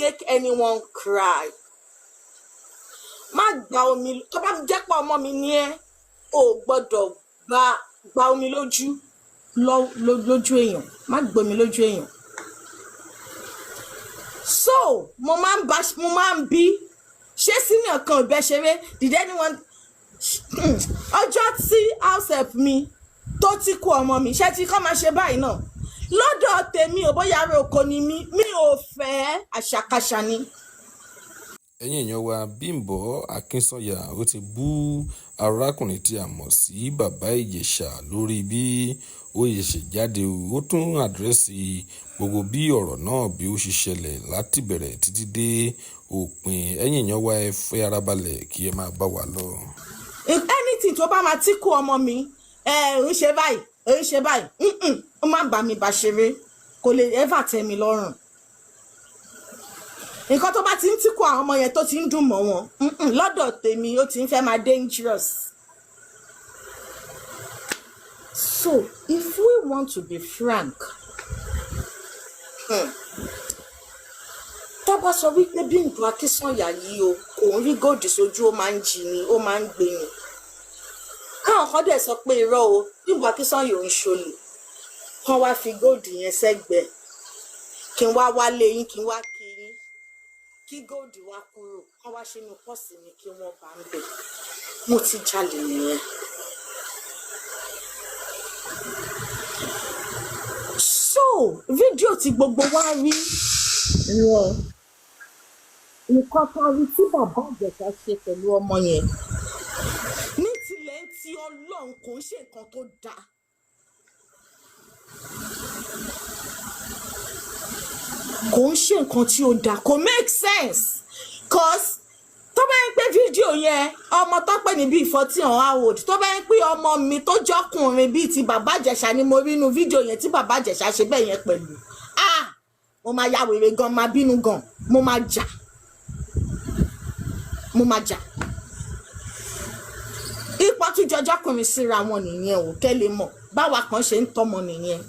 make anyone cry. Má gba omi tó bá jẹ́ pé ọmọ mi ni ẹ́ ò gbọ́dọ̀ gba omi lójú èèyàn. Má gba omi lójú èèyàn. So mo máa ń bí ṣé senior kan ò bẹ́ ṣeré did anyone ọjọ́ tí house help mi tó ti kú ọmọ mi ṣé ti kọ́ máa ṣe báyìí náà lọ́dọ̀ tèmi ò bóyá ara oko ni mi ò fẹ́ àṣàkáṣà ni. Ẹ̀yin èèyàn wa BIMBO AKINSANYA ó ti bú arákùnrin tí a mọ̀ sí bàbá Ìjẹ̀ṣà lórí bí ó ṣe jáde ó tún àdírẹ́sì gbogbo bí ọ̀rọ̀ náà bí ó ṣe ṣẹlẹ̀ láti bẹ̀rẹ̀ títí dé òpin. Ẹ̀yin èèyàn wa ẹ fẹ́ ara balẹ̀ kí ẹ máa bá wa lọ. Anything tó bá máa tí kú ọmọ mi ń ṣe báyìí ó má bá mi bá ṣeré kò lè ever tẹ́ mi lọ́rùn. Nǹkan tó bá ti ń tí kú àwọn ọmọ yẹn tó ti ń dùn mọ́ wọn lọ́dọ̀ tèmi ó ti ń fẹ́ máa dangerous. So if we want to be frank tó bá sọ wípé BIMBO AKINSANYA yìí o kò ń rí góòdì sójú ó máa ń jí ni ó máa ń gbé ni. Káwọn kan dẹ̀ sọ pé irọ́ o BIMBO AKINSANYA ò ń ṣolè kán wá fi góòdì yẹn sẹ́gbẹ̀ẹ́ kí n wá wálé yín kí n wá kí yín kí góòdì wá kúrò kán wá sínú pọ́ọ̀sì mi kí wọ́n bá ń bẹ̀. Mo ti jalè nìyẹn. So fídíò tí gbogbo wa rí wọn nǹkan kan rí tí bàbá Ìjẹ̀ṣà ṣe pẹ̀lú ọmọ yẹn ní tilẹ̀ tí Ọlọ́run kò ń ṣe nǹkan tó dáa. Kò ń ṣe nǹkan tí ó dáa kò make sense cause tó bá ń pé fídíò yẹn ọmọ tó pè ní bíi 14 hours tó bá ń pé ọmọ mi tó jọkùnrin bíi ti bàbá Ìjẹ̀ṣà ni mo rí inú fídíò yẹn tí bàbá Ìjẹ̀ṣà ṣe bẹ́ẹ̀ yẹn pẹ̀lú mo máa ya wèrè gan máa bínú gan mo máa jà. Ipò tí jọjọkùnrin síra wọn nìyẹn ò kẹ́ lè mọ̀ báwa kan ṣe ń tọ́mọ nìyẹn.